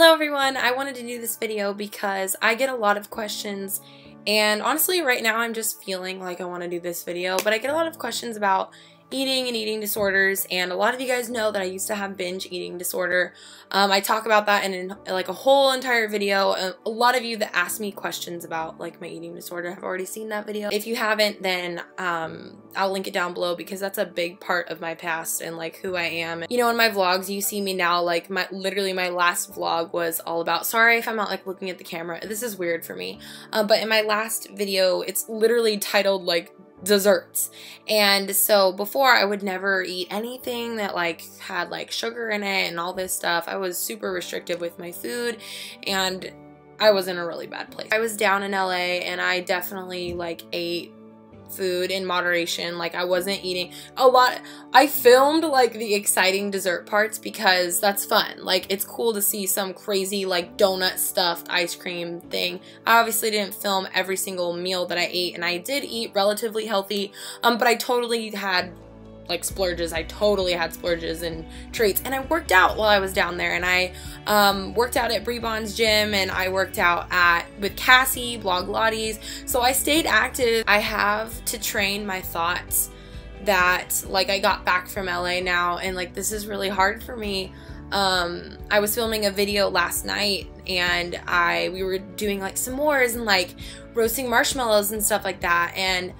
Hello everyone, I wanted to do this video because I get a lot of questions, and honestly right now I'm just feeling like I want to do this video, but I get a lot of questions about eating and eating disorders, and a lot of you guys know that I used to have binge eating disorder. I talk about that in like a whole entire video. A lot of you that ask me questions about like my eating disorder have already seen that video. If you haven't, then I'll link it down below because that's a big part of my past and like who I am. You know, in my vlogs you see me now, like literally my last vlog was all about, sorry if I'm not like looking at the camera, this is weird for me, but in my last video it's literally titled like desserts. And so before I would never eat anything that like had like sugar in it and all this stuff. I was super restrictive with my food and I was in a really bad place. I was down in LA and I definitely like ate food in moderation. Like I wasn't eating a lot. I filmed like the exciting dessert parts because that's fun. Like it's cool to see some crazy like donut stuffed ice cream thing. I obviously didn't film every single meal that I ate, and I did eat relatively healthy, but I totally had like splurges. I totally had splurges and treats, and I worked out while I was down there, and I worked out at Brebon's gym, and I worked out with Cassie, Blog Lottie's, so I stayed active. I have to train my thoughts that like I got back from LA now, and like this is really hard for me. I was filming a video last night and we were doing like s'mores and like roasting marshmallows and stuff like that, and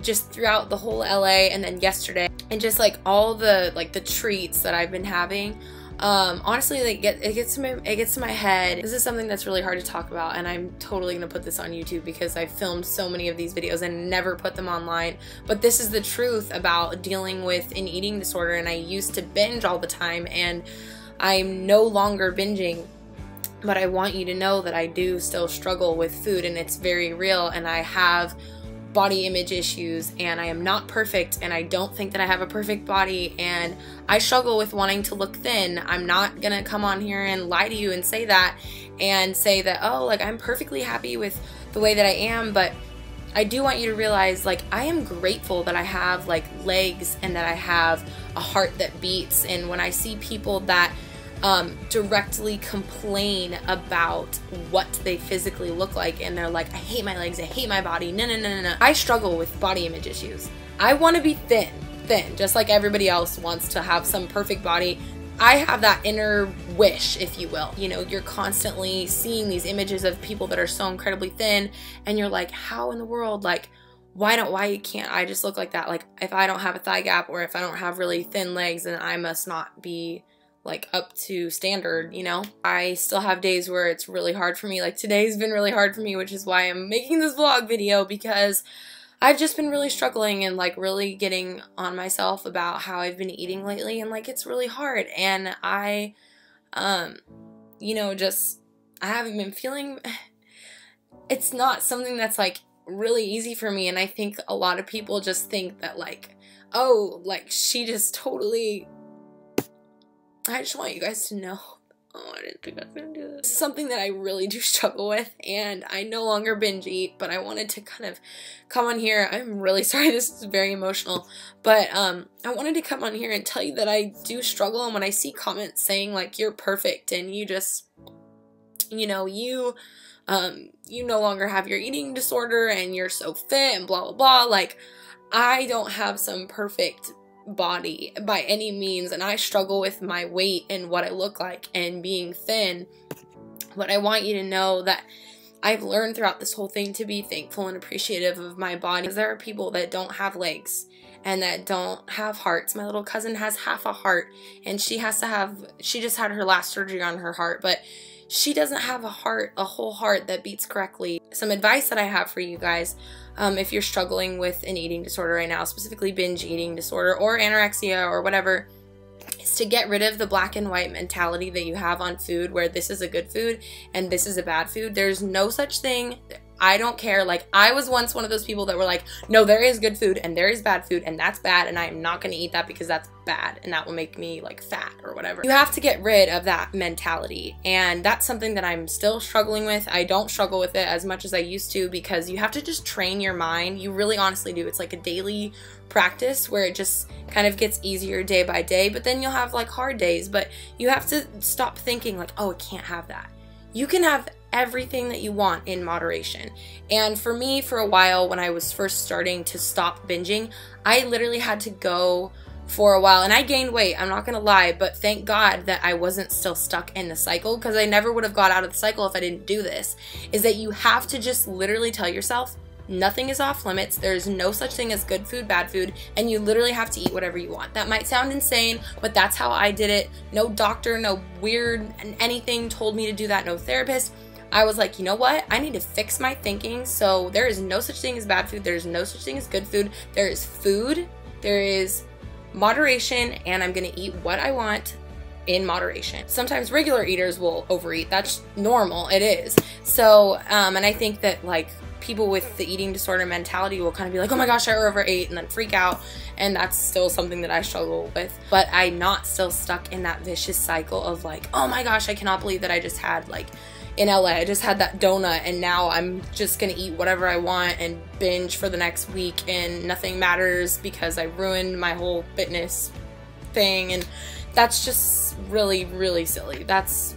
just throughout the whole LA and then yesterday and just like all the like the treats that I've been having, honestly like it gets to my head. This is something that's really hard to talk about, and I'm totally gonna put this on YouTube because I filmed so many of these videos and never put them online, but this is the truth about dealing with an eating disorder. And I used to binge all the time and I'm no longer binging, but I want you to know that I do still struggle with food, and it's very real, and I have body image issues, and I am not perfect, and I don't think that I have a perfect body, and I struggle with wanting to look thin. I'm not gonna come on here and lie to you and say that oh like I'm perfectly happy with the way that I am, but I do want you to realize like I am grateful that I have like legs and that I have a heart that beats. And when I see people that directly complain about what they physically look like, and they're like, I hate my legs, I hate my body, no. I struggle with body image issues. I want to be thin, just like everybody else wants to have some perfect body. I have that inner wish, if you will. You know, you're constantly seeing these images of people that are so incredibly thin, and you're like, how in the world, like, why can't I just look like that? Like, if I don't have a thigh gap, or if I don't have really thin legs, then I must not be like up to standard, you know? I still have days where it's really hard for me. Like today's been really hard for me, which is why I'm making this vlog video, because I've just been really struggling and like really getting on myself about how I've been eating lately, and like it's really hard. And I you know, just I haven't been feeling, it's not something that's like really easy for me. And I think a lot of people just think that like, oh, like she just totally, I just want you guys to know, oh, I didn't think I was gonna do this. It's something that I really do struggle with, and I no longer binge eat, but I wanted to kind of come on here. I'm really sorry, this is very emotional, but I wanted to come on here and tell you that I do struggle. And when I see comments saying like you're perfect and you just, you know, you no longer have your eating disorder and you're so fit and blah blah blah, like I don't have some perfect body by any means, and I struggle with my weight and what I look like and being thin. But I want you to know that I've learned throughout this whole thing to be thankful and appreciative of my body, because there are people that don't have legs and that don't have hearts. My little cousin has half a heart, and she just had her last surgery on her heart, but she doesn't have a whole heart that beats correctly. Some advice that I have for you guys, if you're struggling with an eating disorder right now, specifically binge eating disorder or anorexia or whatever, is to get rid of the black and white mentality that you have on food, where this is a good food and this is a bad food. There's no such thing. I don't care. Like, I was once one of those people that were like, no, there is good food and there is bad food and that's bad and I am not going to eat that because that's bad and that will make me like fat or whatever. You have to get rid of that mentality, and that's something that I'm still struggling with. I don't struggle with it as much as I used to because you have to just train your mind. You really honestly do. It's like a daily practice where it just kind of gets easier day by day, but then you'll have like hard days, but you have to stop thinking like, oh, I can't have that. You can have everything that you want in moderation. And for me, for a while, when I was first starting to stop binging, I literally had to go for a while, and I gained weight, I'm not gonna lie, but thank God that I wasn't still stuck in the cycle, because I never would have got out of the cycle if I didn't do this. Is that you have to just literally tell yourself nothing is off limits, there's no such thing as good food, bad food, and you literally have to eat whatever you want. That might sound insane, but that's how I did it. No doctor, no weird anything told me to do that, no therapist. I was like, you know what? I need to fix my thinking. So there is no such thing as bad food. There's no such thing as good food. There is food. There is moderation, and I'm gonna eat what I want in moderation. Sometimes regular eaters will overeat. That's normal. It is. So, and I think that like people with the eating disorder mentality will kind of be like, oh my gosh, I overate, and then freak out. And that's still something that I struggle with. But I'm not still stuck in that vicious cycle of like, oh my gosh, I cannot believe that I just had like, in LA, I just had that donut and now I'm just gonna eat whatever I want and binge for the next week and nothing matters because I ruined my whole fitness thing. And that's just really, really silly. That's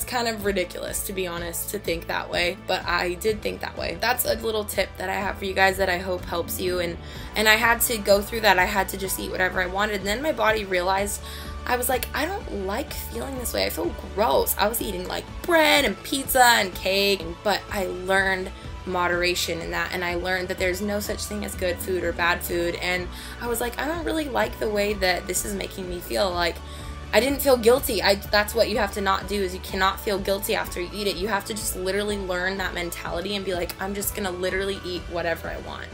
kind of ridiculous, to be honest, to think that way, but I did think that way. That's a little tip that I have for you guys that I hope helps you, and I had to go through that. I had to just eat whatever I wanted, and then my body realized, I was like, I don't like feeling this way. I feel gross. I was eating like bread and pizza and cake, but I learned moderation in that, and I learned that there's no such thing as good food or bad food, and I was like, I don't really like the way that this is making me feel. Like, I didn't feel guilty. That's what you have to not do, is you cannot feel guilty after you eat it. You have to just literally learn that mentality and be like, I'm just gonna literally eat whatever I want.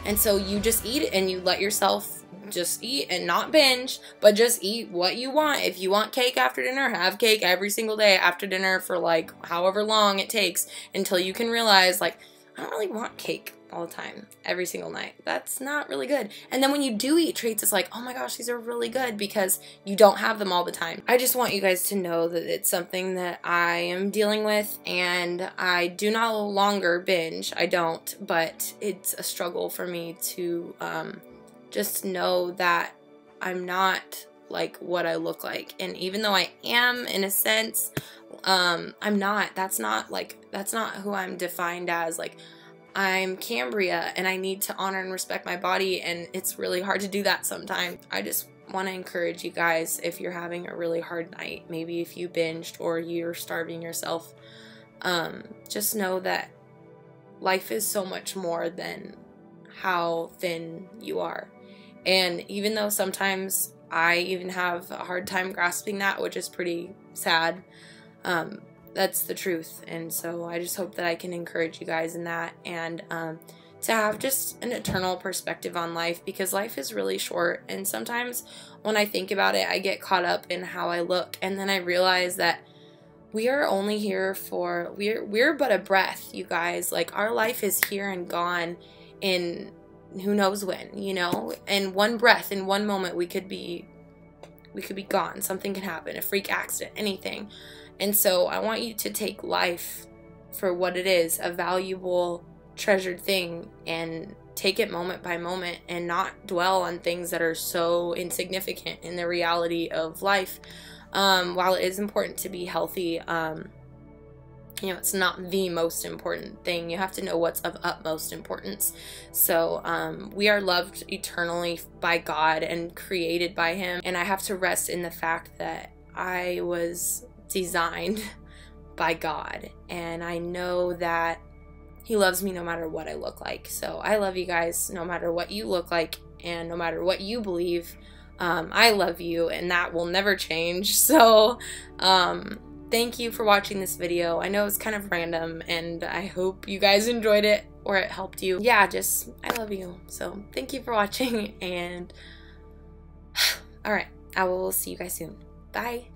And so you just eat it and you let yourself just eat and not binge, but just eat what you want. If you want cake after dinner, have cake every single day after dinner for like however long it takes until you can realize like, I don't really want cake all the time, every single night. That's not really good. And then when you do eat treats, it's like, oh my gosh, these are really good because you don't have them all the time. I just want you guys to know that it's something that I am dealing with, and I do no longer binge. I don't, but it's a struggle for me to just know that I'm not like what I look like. And even though I am in a sense, I'm not. That's not who I'm defined as. Like, I'm Cambria and I need to honor and respect my body, and it's really hard to do that sometimes. I just want to encourage you guys, if you're having a really hard night, maybe if you binged or you're starving yourself, just know that life is so much more than how thin you are. And even though sometimes I even have a hard time grasping that, which is pretty sad, that's the truth. And so I just hope that I can encourage you guys in that, and to have just an eternal perspective on life, because life is really short. And sometimes when I think about it, I get caught up in how I look, and then I realize that we are only here for, we're but a breath, you guys. Like, our life is here and gone in who knows when, you know? In one breath, in one moment, we could be gone. Something can happen, a freak accident, anything. And so I want you to take life for what it is, a valuable, treasured thing, and take it moment by moment and not dwell on things that are so insignificant in the reality of life. While it is important to be healthy, you know, it's not the most important thing. You have to know what's of utmost importance. So we are loved eternally by God and created by Him. And I have to rest in the fact that I was designed by God. And I know that He loves me no matter what I look like. So I love you guys no matter what you look like and no matter what you believe. I love you, and that will never change. So thank you for watching this video. I know it's kind of random, and I hope you guys enjoyed it or it helped you. Yeah, just, I love you. So thank you for watching, and alright, I will see you guys soon. Bye.